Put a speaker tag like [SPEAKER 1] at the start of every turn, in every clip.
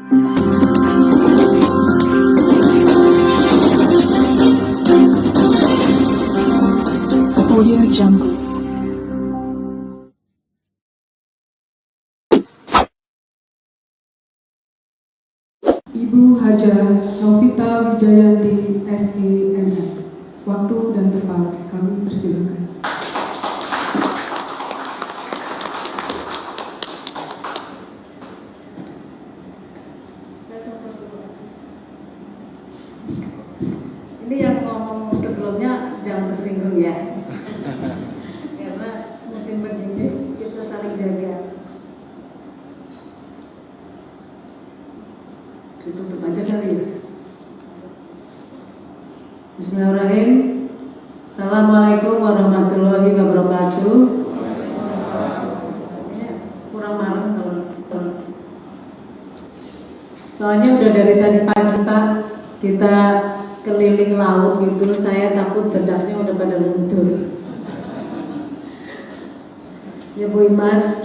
[SPEAKER 1] Audio Jungle.
[SPEAKER 2] Ibu Haja Novita Wijayanti SIMM. Waktu dan tempat kami persilakan.
[SPEAKER 3] Ini yang ngomong sebelumnya jangan tersinggung ya. Karena musim begini kita saling jaga. Ditutup aja kali ya. Bismillahirrahmanirrahim. Assalamualaikum warahmatullahi wabarakatuh. Kurang malam kalau soalnya udah dari tadi pagi Pak kita keliling laut gitu, saya takut bedaknya udah pada luntur. Ya Bu Imas,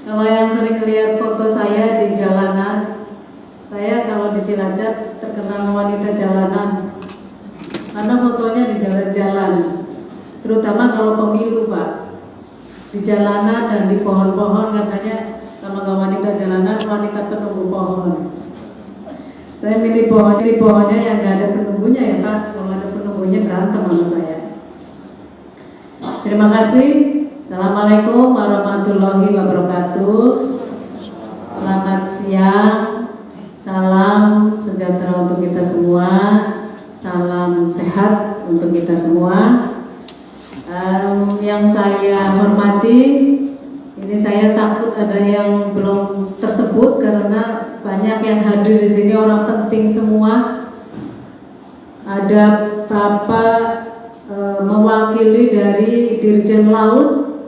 [SPEAKER 3] kalau yang sering lihat foto saya di jalanan, saya kalau di Cilacap terkenal wanita jalanan karena fotonya di jalan-jalan, terutama kalau pemilu Pak, di jalanan dan di pohon-pohon katanya sama wanita jalanan, wanita penunggu pohon. Saya milih pohonnya yang nggak ada penunggunya ya Pak. Kalau ada penunggunya berantem sama saya. Terima kasih. Assalamualaikum warahmatullahi wabarakatuh. Selamat siang. Salam sejahtera untuk kita semua. Salam sehat untuk kita semua. Yang saya hormati, ini saya takut ada yang belum tersebut karena banyak yang hadir di sini orang penting semua. Ada Bapak mewakili dari Dirjen Laut,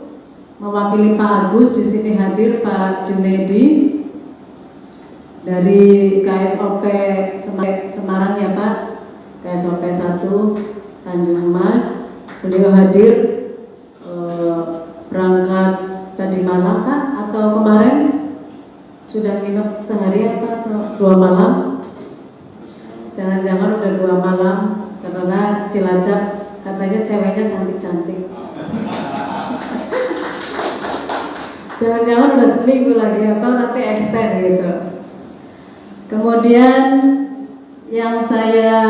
[SPEAKER 3] mewakili Pak Agus di sini hadir, Pak Junedi dari KSOP Semarang ya Pak, KSOP 1 Tanjung Mas, beliau hadir berangkat tadi malam Pak atau kemarin sudah nginep sehari apa 2 malam? Jangan-jangan udah 2 malam karena Cilacap katanya ceweknya cantik-cantik. Jangan-jangan udah seminggu lagi atau nanti extend gitu. Kemudian yang saya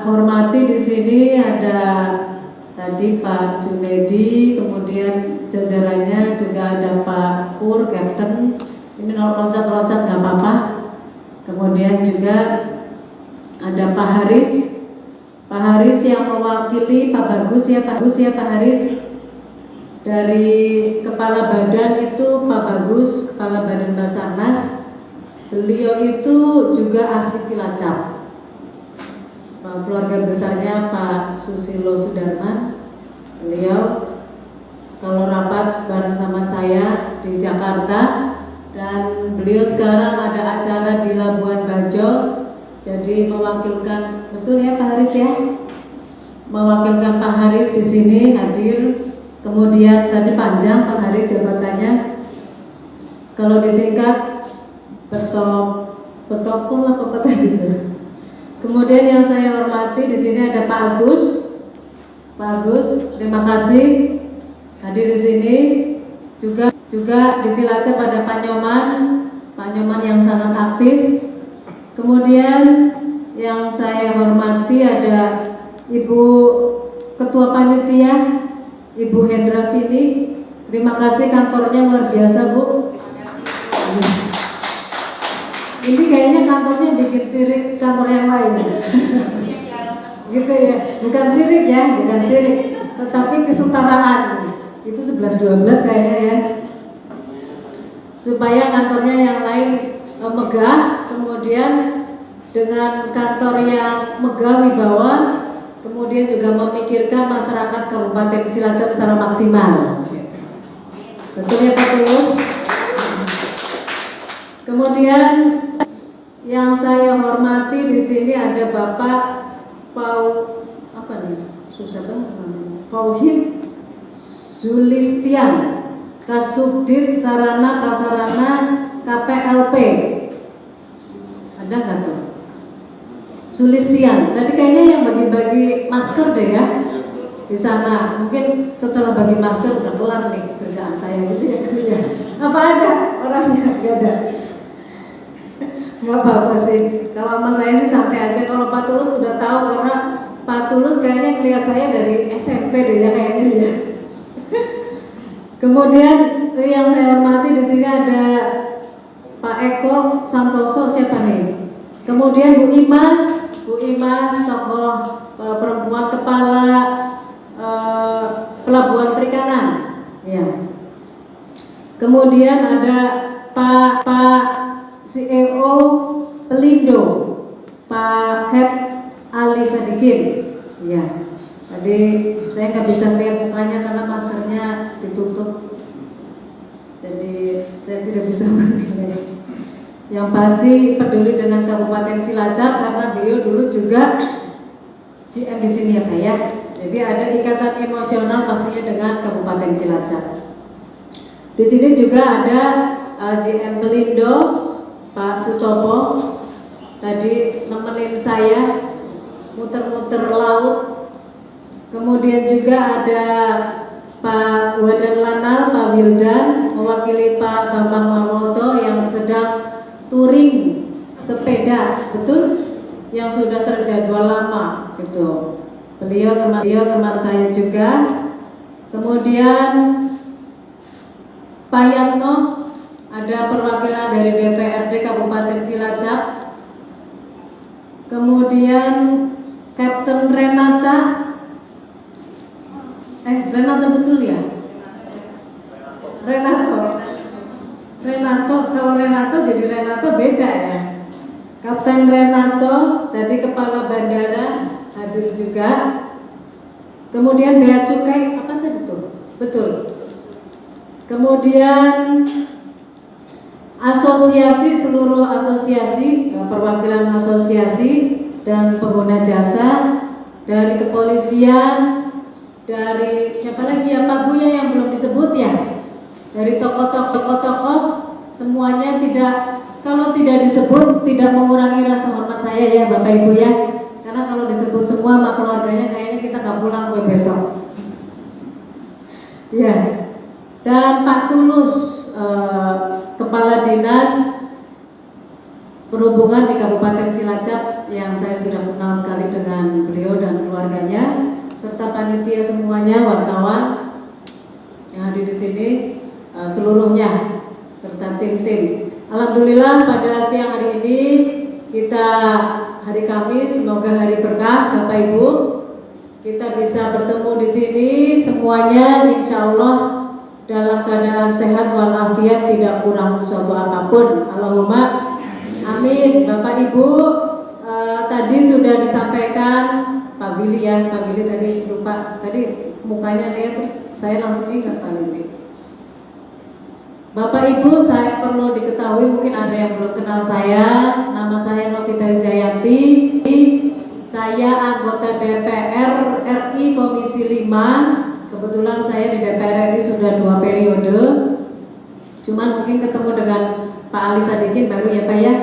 [SPEAKER 3] hormati di sini ada tadi Pak Junedi, kemudian jajarannya juga ada Pak Pur, Captain. Ini loncat-loncat nggak apa-apa. Kemudian juga ada Pak Haris yang mewakili Pak Bagus ya Pak Haris. Dari kepala badan itu Pak Bagus, kepala badan Basarnas. Beliau itu juga asli Cilacap. Keluarga besarnya Pak Susilo Sudarman. Beliau kalau rapat bareng sama saya di Jakarta. Dan beliau sekarang ada acara di Labuan Bajo, jadi mewakilkan, betul ya Pak Haris ya, mewakilkan Pak Haris di sini hadir. Kemudian tadi panjang Pak Haris jabatannya, kalau disingkat Betopun lah kok tadi. Kemudian yang saya hormati di sini ada Pak Agus. Pak Agus, terima kasih hadir di sini. Juga di Cilacap ada Pak Nyoman yang sangat aktif. Kemudian yang saya hormati ada Ibu Ketua Panitia, Ibu Hendra Vini. Terima kasih, kantornya luar biasa Bu. Ini kayaknya kantornya bikin sirik kantor yang lain. Gitu ya, bukan sirik, tetapi kesetaraan. Itu 11-12 kayaknya ya. Supaya kantornya yang lain megah, kemudian dengan kantor yang megah wibawa, kemudian juga memikirkan masyarakat Kabupaten Cilacap secara maksimal. Betul ya Pak Tulus? Kemudian yang saya hormati di sini ada Bapak Fauhid Zulistian, Kasubdit Sarana Prasarana KPLP. Sulistian. Tadi kayaknya yang bagi-bagi masker deh ya di sana. Mungkin setelah bagi masker udah kelar nih kerjaan saya gitu ya. Apa ada orangnya? Gak ada. Nggak apa-apa sih. Kalau sama saya sih santai aja. Kalau Pak Tulus udah tahu karena Pak Tulus kayaknya ngeliat saya dari SMP deh ya kayaknya ya. Kemudian yang saya hormati di sini ada Pak Eko Santoso, siapa nih? Kemudian Bu Imas tokoh perempuan kepala pelabuhan perikanan, ya. Kemudian ada Pak CEO Pelindo, Pak Kep Ali Sadikin, ya. Tadi saya nggak bisa lihat mukanya karena maskernya ditutup, jadi saya tidak bisa menilai. Yang pasti peduli dengan Kabupaten Cilacap karena beliau dulu juga GM di sini ya Pak ya. Jadi ada ikatan emosional pastinya dengan Kabupaten Cilacap. Di sini juga ada GM Pelindo Pak Sutopo, tadi nemenin saya muter-muter laut. Kemudian juga ada Pak Wadan Lanal, Pak Wildan, mewakili Pak Bambang Mamoto yang sedang touring sepeda, betul? Yang sudah terjadwal lama, gitu. Beliau teman saya juga. Kemudian Pak Yatno, ada perwakilan dari DPRD Kabupaten Cilacap. Kemudian Kapten Renata, Renata betul ya? Renato, kalau Renato jadi Renato beda ya. Kapten Renato, tadi kepala bandara hadir juga. Kemudian bea cukai apa tadi tuh? Betul. Kemudian seluruh asosiasi, perwakilan asosiasi dan pengguna jasa dari kepolisian, dari siapa lagi ya Pak Buya yang belum disebut ya? Dari tokoh-tokoh semuanya kalau tidak disebut tidak mengurangi rasa hormat saya ya Bapak Ibu ya. Karena kalau disebut semua sama keluarganya kayaknya kita nggak pulang besok. Ya. Dan Pak Tulus, Kepala Dinas Perhubungan di Kabupaten Cilacap yang saya sudah kenal sekali dengan beliau dan keluarganya, serta panitia semuanya, wartawan yang hadir di sini. Seluruhnya serta tim-tim. Alhamdulillah pada siang hari ini kita hari Kamis, semoga hari berkah Bapak Ibu. Kita bisa bertemu di sini semuanya insya Allah dalam keadaan sehat walafiat, tidak kurang suatu apapun. Allahumma amin. Bapak Ibu, tadi sudah disampaikan Pak Billy ya, Pak Billy tadi lupa tadi mukanya dia terus saya langsung ingat Pak Billy. Bapak Ibu, saya perlu diketahui, mungkin ada yang belum kenal saya. Nama saya Novita Wijayanti. Saya anggota DPR RI Komisi 5. Kebetulan saya di DPR RI sudah 2 periode. Cuman mungkin ketemu dengan Pak Ali Sadikin baru ya Pak ya.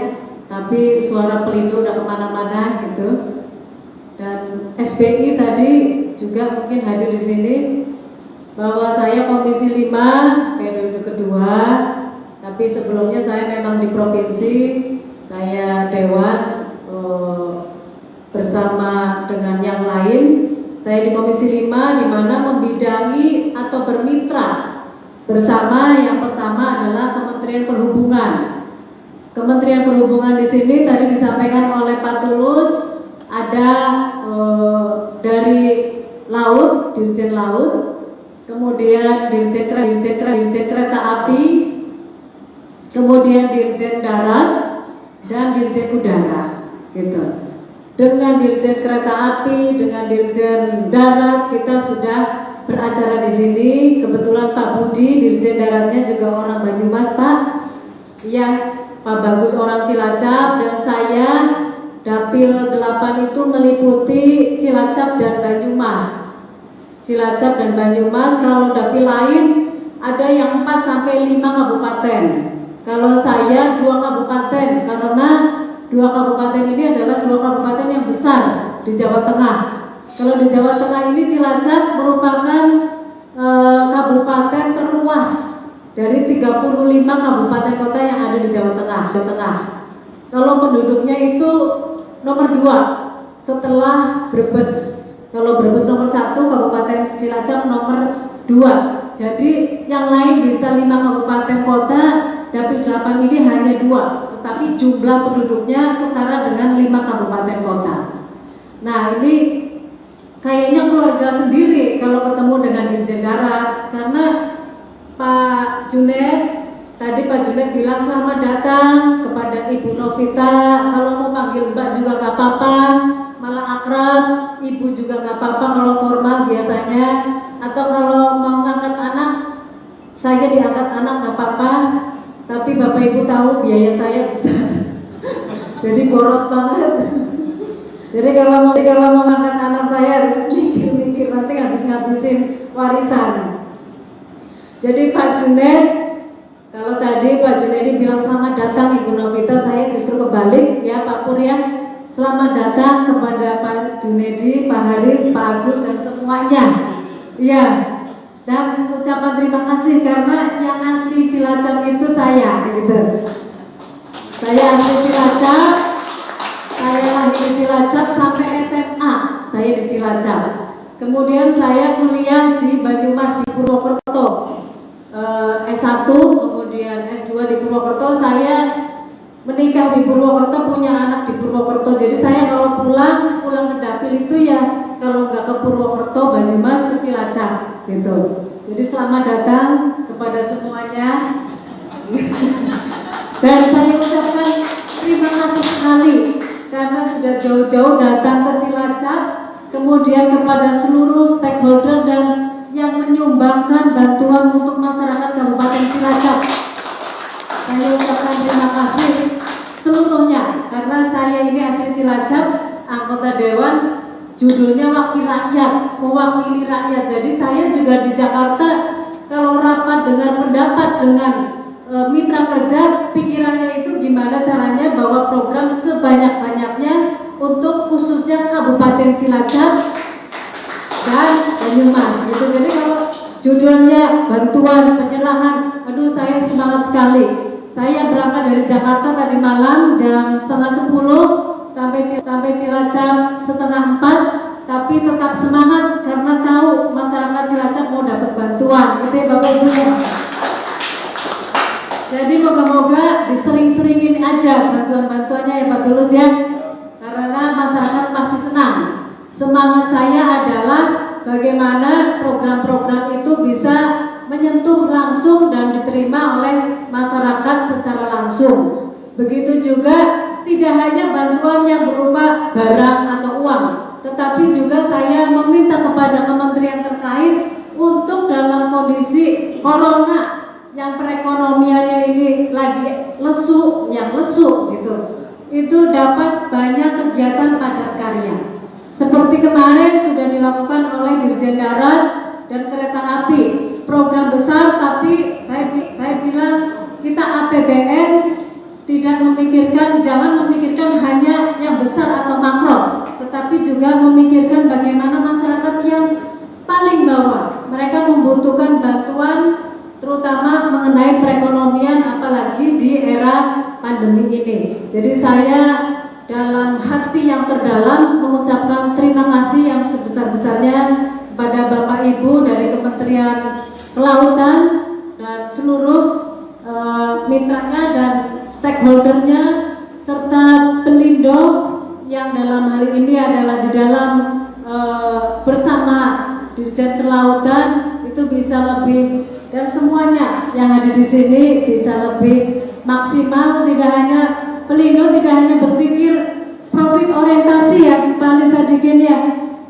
[SPEAKER 3] Tapi suara Pelindo udah kemana-mana gitu. Dan SBI tadi juga mungkin hadir di sini. Bahwa saya Komisi 5 periode kedua, tapi sebelumnya saya memang di provinsi, saya dewan bersama dengan yang lain. Saya di Komisi 5 di mana membidangi atau bermitra bersama yang pertama adalah Kementerian Perhubungan. Kementerian Perhubungan di sini tadi disampaikan oleh Pak Tulus, ada dari laut, Dirjen Laut, kemudian Dirjen Kereta Api, kemudian Dirjen Darat dan Dirjen Udara, gitu. Dengan Dirjen Kereta Api, dengan Dirjen Darat kita sudah beracara di sini. Kebetulan Pak Budi Dirjen Daratnya juga orang Banyumas Pak, iya Pak Bagus orang Cilacap, dan saya Dapil 8 itu meliputi Cilacap dan Banyumas. Cilacap dan Banyumas, kalau dapil lain ada yang 4 sampai 5 kabupaten. Kalau saya 2 kabupaten karena dua kabupaten ini adalah dua kabupaten yang besar di Jawa Tengah. Kalau di Jawa Tengah ini Cilacap merupakan kabupaten terluas dari 35 kabupaten kota yang ada di Jawa Tengah. Kalau penduduknya itu nomor 2 setelah Brebes. Kalau Brebes nomor 1, Kabupaten Cilacap nomor 2. Jadi yang lain bisa 5 kabupaten kota, tapi 8 ini hanya 2. Tetapi jumlah penduduknya setara dengan 5 kabupaten kota. Nah ini kayaknya keluarga sendiri kalau ketemu dengan Dirjen Darat, karena Pak Junet bilang selamat datang kepada Ibu Novita. Kalau mau panggil Mbak juga gak apa-apa, malah akrab. Ibu juga gak apa-apa kalau formal biasanya. Atau kalau mau ngangkat anak, saya diangkat anak gak apa-apa. Tapi Bapak Ibu tahu biaya saya besar. Jadi boros banget. Jadi kalau mau ngangkat anak saya harus mikir-mikir, nanti ngabisin warisan. Jadi Pak Junet, kalau tadi Pak Junedi bilang selamat datang Ibu Novita, saya justru kebalik ya Pak Pur ya. Selamat datang kepada Pak Junedi, Pak Haris, Pak Agus dan semuanya. Iya. Dan ucapan terima kasih karena yang asli Cilacap itu saya gitu. Saya asli Cilacap. Saya lahir di Cilacap sampai SMA. Saya di Cilacap. Kemudian saya kuliah di Banyumas di Purwokerto. S1, kemudian S2 di Purwokerto. Saya menikah di Purwokerto, punya anak di Purwokerto. Jadi saya kalau pulang ke Dapil itu ya kalau nggak ke Purwokerto, Banyumas, ke Cilacap gitu. Jadi selamat datang kepada semuanya. Dan saya ucapkan terima kasih sekali karena sudah jauh-jauh datang ke Cilacap, kemudian kepada seluruh stakeholder dan yang menyumbangkan bantuan untuk masyarakat Kabupaten Cilacap. Saya ucapkan terima kasih seluruhnya karena saya ini asli Cilacap, anggota dewan, judulnya wakil rakyat, mewakili rakyat. Jadi saya juga di Jakarta kalau rapat dengan pendapat dengan mitra kerja, pikirannya itu gimana caranya bawa program sebanyak-banyaknya untuk khususnya Kabupaten Cilacap dan Banyumas gitu. Jadi kalau judulnya bantuan penyerahan, aduh saya semangat sekali. Saya berangkat dari Jakarta tadi malam jam 9:30 sampai Cilacap 3:30, tapi tetap semangat karena tahu masyarakat Cilacap mau dapat bantuan. Gitu ya Bapak Ibu. Jadi moga-moga disering-seringin aja bantuan-bantuannya ya Pak Tulus ya, karena masyarakat pasti senang. Semangat saya adalah bagaimana program-program itu bisa menyentuh langsung dan diterima oleh masyarakat secara langsung. Begitu juga tidak hanya bantuan yang berupa barang atau uang, tetapi juga saya meminta kepada kementerian terkait untuk dalam kondisi corona yang perekonomiannya ini lagi lesu gitu, itu dapat banyak kegiatan padat karya. Seperti kemarin sudah dilakukan oleh Dirjen Darat dan Kereta Api, program besar, tapi saya bilang kita APBN jangan memikirkan hanya yang besar atau makro, tetapi juga memikirkan bagaimana masyarakat yang paling bawah. Mereka membutuhkan bantuan terutama mengenai perekonomian, apalagi di era pandemi ini. Jadi saya dalam hati yang terdalam mengucapkan terima kasih yang sebesar-besarnya kepada Bapak Ibu dari Kementerian Kelautan dan seluruh mitranya dan stakeholdernya serta Pelindo yang dalam hal ini adalah di dalam bersama Dirjen Kelautan itu bisa lebih, dan semuanya yang ada di sini bisa lebih maksimal. Tidak hanya Pelindo tidak hanya berpikir profit orientasi ya Pak Ali Sadikin ya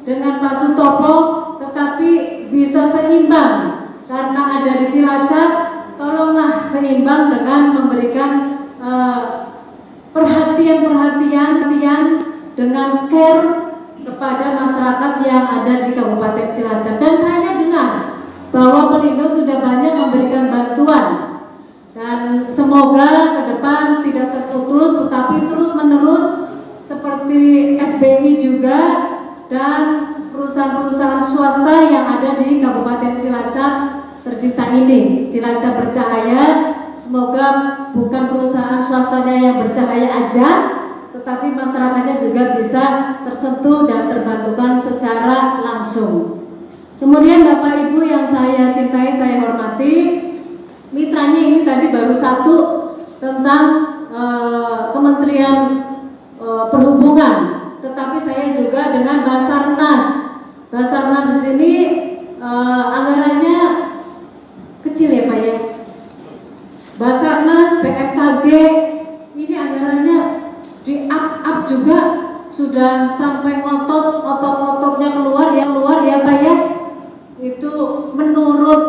[SPEAKER 3] dengan Pak Sutopo, tetapi bisa seimbang karena ada di Cilacap. Tolonglah seimbang dengan memberikan perhatian dengan care kepada masyarakat yang ada di Kabupaten Cilacap. Dan saya dengar bahwa Pelindo sudah banyak memberikan bantuan dan semoga ke depan tidak terputus tetapi terus menerus kaca bercahaya. Semoga bukan perusahaan swastanya yang bercahaya aja, tetapi masyarakatnya juga bisa tersentuh dan terbantukan secara langsung. Kemudian Bapak Ibu yang saya cintai, saya hormati, mitranya ini tadi baru satu tentang Kementerian Perhubungan, tetapi saya juga dengan Basarnas. Basarnas di sini anggarannya kecil ya Pak ya. Basarnas, BMKG ini anggarannya di up juga sudah sampai otot-ototnya keluar ya Pak ya. Itu menurut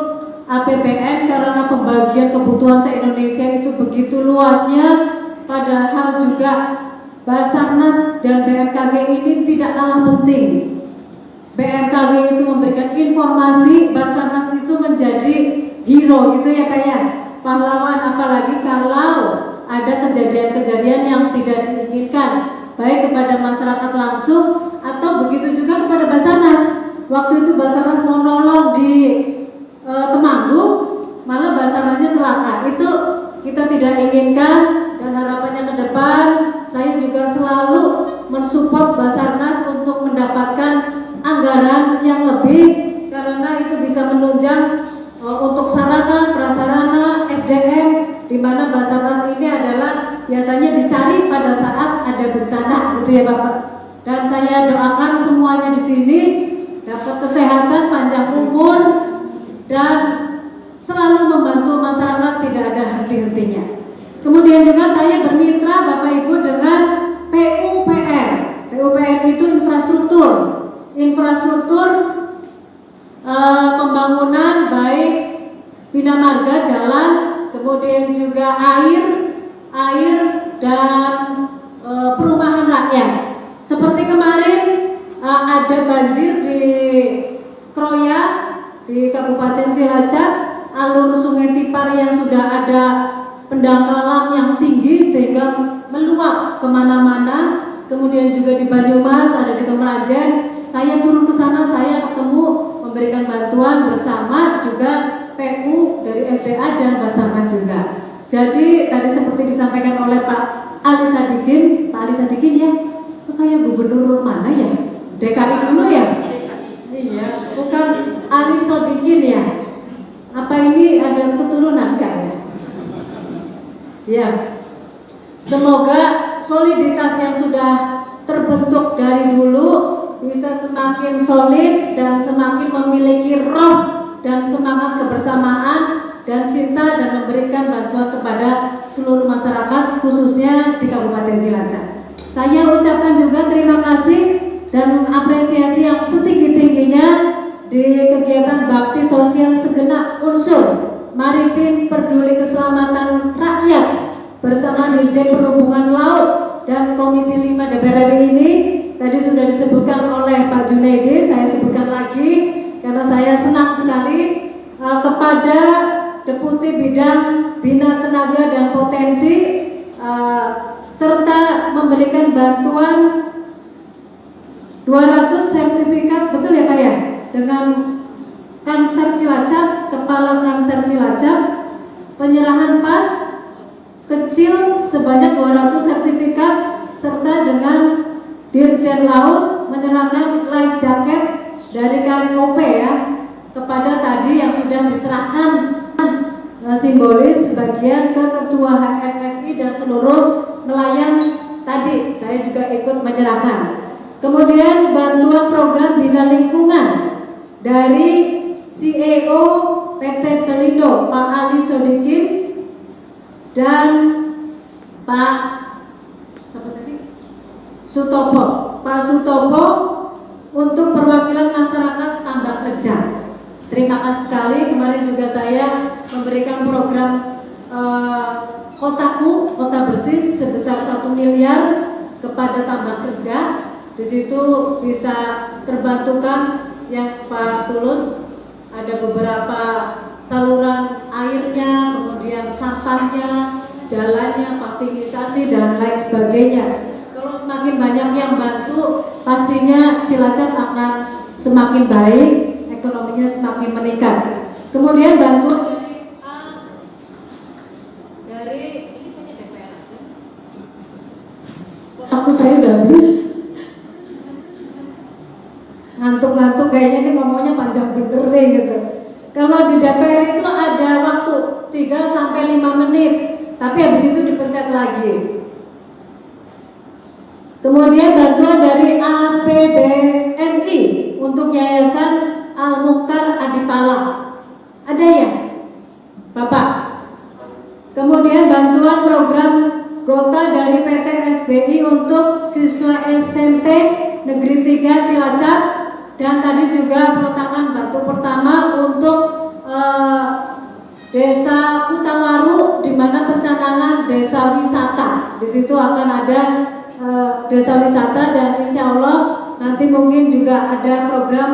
[SPEAKER 3] APBN karena pembagian kebutuhan se-Indonesia itu begitu luasnya, padahal juga Basarnas dan BMKG ini tidak kalah penting. BMKG itu memberikan informasi, Basarnas itu menjadi hero gitu ya Pak ya, pahlawan, apalagi kalau ada kejadian-kejadian yang tidak diinginkan baik kepada masyarakat langsung atau begitu juga kepada Basarnas. Waktu itu Basarnas mau nolong di Temanggung, malah Basarnasnya celaka. Itu kita tidak inginkan, dan harapannya ke depan saya juga selalu mensupport Basarnas untuk mendapatkan anggaran yang lebih, karena itu bisa menunjang untuk sarana, prasarana, SDM, di mana Basarnas ini adalah biasanya dicari pada saat ada bencana gitu ya Bapak. Dan saya doakan semuanya di sini dapat kesehatan, panjang umur, dan selalu membantu masyarakat, tidak ada henti-hentinya. Kemudian juga saya bermitra Bapak Ibu dengan PUPR. PUPR itu infrastruktur pembangunan baik bina marga, jalan, kemudian juga air dan perumahan rakyat. Seperti kemarin ada banjir di Kroya di Kabupaten Cilacap, alur Sungai Tipar yang sudah ada pendangkalan yang tinggi sehingga meluap kemana-mana. Kemudian juga di Banyumas, ada di Kemerajen. Saya turun ke sana, saya ketemu, memberikan bantuan bersama juga PU dari SDA dan Basarnas juga. Jadi tadi seperti disampaikan oleh Pak Ali Sadikin ya, kayak gubernur mana ya? DKI dulu ya? Iya, bukan Ali Sodikin ya? Apa ini ada keturunan kak ya? Ya, semoga soliditas yang sudah terbentuk dari dulu bisa semakin solid dan semakin memiliki roh dan semangat kebersamaan dan cinta, dan memberikan bantuan kepada seluruh masyarakat khususnya di Kabupaten Cilacap. Saya ucapkan juga terima kasih dan apresiasi yang setinggi-tingginya di kegiatan bakti sosial segenap unsur maritim peduli keselamatan rakyat bersama Dirjen Perhubungan Laut dan Komisi 5 DPR RI ini. Tadi sudah disebutkan oleh Pak Junaidi, saya sebutkan lagi karena saya senang sekali kepada Deputi Bidang Bina Tenaga dan Potensi serta memberikan bantuan 200 sertifikat, betul ya Pak ya, dengan Kanser Cilacap, Kepala Kanser Cilacap, penyerahan pas kecil sebanyak 200 sertifikat, serta dengan Dirjen Laut menyerahkan life jacket dari KSOP ya kepada tadi yang sudah diserahkan simbolis sebagian ke Ketua HNSI dan seluruh nelayan tadi, saya juga ikut menyerahkan. Kemudian bantuan program bina lingkungan dari CEO PT Pelindo Pak Ali Sodikin dan Pak Pak Sutopo untuk perwakilan masyarakat Tambak Reja. Terima kasih sekali. Kemarin juga saya memberikan program Kotaku, Kota Bersih sebesar 1 miliar kepada Tambak Reja. Di situ bisa terbantukan yang Pak Tulus, ada beberapa saluran airnya, kemudian sampahnya, jalannya, pavingisasi dan lain sebagainya. Kalau semakin banyak yang bantu, pastinya Cilacap akan semakin baik, ekonominya semakin meningkat. Kemudian bantuan dari waktu saya udah habis. Ngantuk-ngantuk kayaknya ini ngomongnya panjang bener nih gitu. Kalau di DPR itu ada waktu 3 sampai 5 menit, tapi habis itu dipencet lagi. Kemudian bantuan dari APBNI untuk Yayasan Al-Mukhtar Adipala. Ada ya, Bapak? Kemudian bantuan program Gota dari PT SBI untuk siswa SMP Negeri 3 Cilacap, dan tadi juga peletakan batu pertama untuk Desa Kutawaru, di mana pencanangan desa wisata. Di situ akan ada desa wisata, dan insya Allah nanti mungkin juga ada program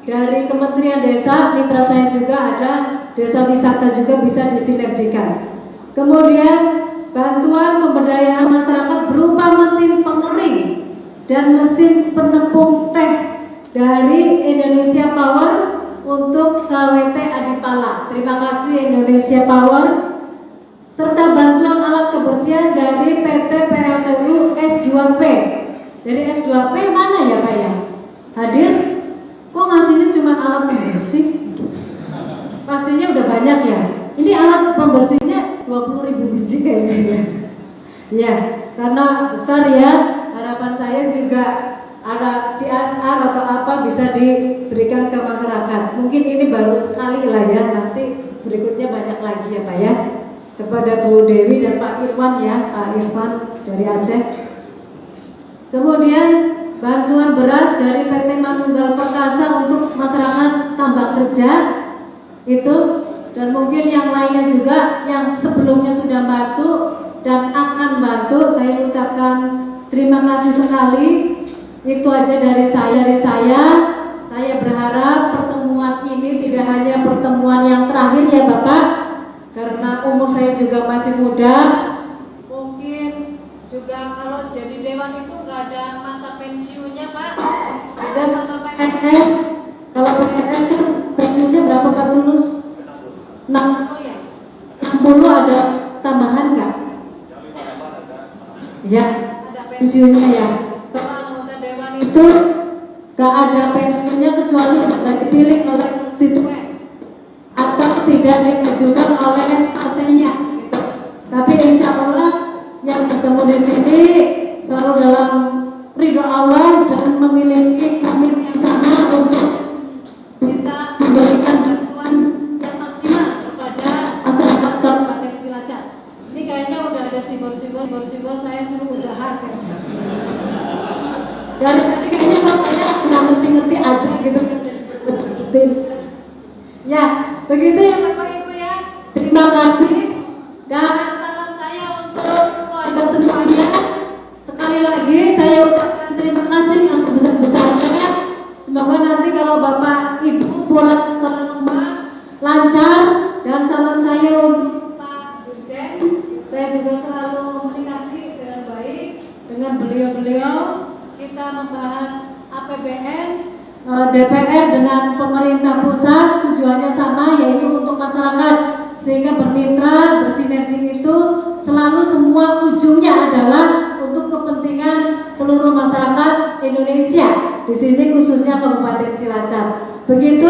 [SPEAKER 3] dari Kementerian Desa, mitra saya juga ada desa wisata juga bisa disinergikan. Kemudian bantuan pemberdayaan masyarakat berupa mesin pengering dan mesin penepung teh dari Indonesia Power untuk KWT Adipala. Terima kasih Indonesia Power. Serta bantuan alat kebersihan dari PT PLTU S2P. Dari S2P mana ya Pak ya? Hadir? Kok ngasihnya cuma alat pembersih? Pastinya udah banyak ya. Ini alat pembersihnya 20.000 biji kayaknya. Ya, karena besar ya. Harapan saya juga ada CSR atau apa bisa diberikan ke masyarakat. Mungkin ini baru sekali lah ya. Nanti berikutnya banyak lagi ya Pak ya. Kepada Bu Dewi dan Pak Irwan ya, Pak Irfan dari Aceh. Kemudian bantuan beras dari PT Manunggal Perkasa untuk masyarakat tambak kerja itu, dan mungkin yang lainnya juga yang sebelumnya sudah bantu dan akan bantu. Saya ucapkan terima kasih sekali. Itu aja dari saya. Saya berharap pertemuan ini tidak hanya pertemuan yang terakhir ya Bapak, karena umur saya juga masih muda. Mungkin juga kalau jadi dewan itu nggak ada masa pensiunnya Pak. Beda sama PNS. Kalau PNS kan pensiunnya berapa Pak Tulus? 60 ya? 60 ada tambahan nggak? Ya, ada pensiunnya ya. Kalau anggota dewan itu nggak ada pensiunnya kecuali nggak dipilih oleh konstituen atau tidak diajukan oleh partainya gitu. Tapi insya Allah yang bertemu di sini selalu dalam ridho Allah dan memiliki komitmen yang sama untuk bisa memberikan bantuan yang maksimal kepada masyarakat Kabupaten Cilacap. Ini kayaknya udah ada simbol-simbol saya suruh udahan ya. Dari tadi kayaknya kalau saya nggak ngerti-ngerti aja gitu ya, udah dibetul-betul. Ya, begitu ya Bapak Ibu ya. Terima kasih dan salam saya untuk keluarga semuanya. Sekali lagi saya ucapkan terima kasih yang sebesar-besarnya. Semoga nanti kalau Bapak Ibu pulang ke rumah lancar, dan salam saya untuk Pak Dirjen. Saya juga selalu komunikasi dengan baik dengan beliau-beliau. Kita membahas APBN DPR dengan pemerintah pusat, tujuannya sama, yaitu untuk masyarakat, sehingga bermitra, bersinergi itu selalu semua ujungnya adalah untuk kepentingan seluruh masyarakat Indonesia, di sini khususnya Kabupaten Cilacap. Begitu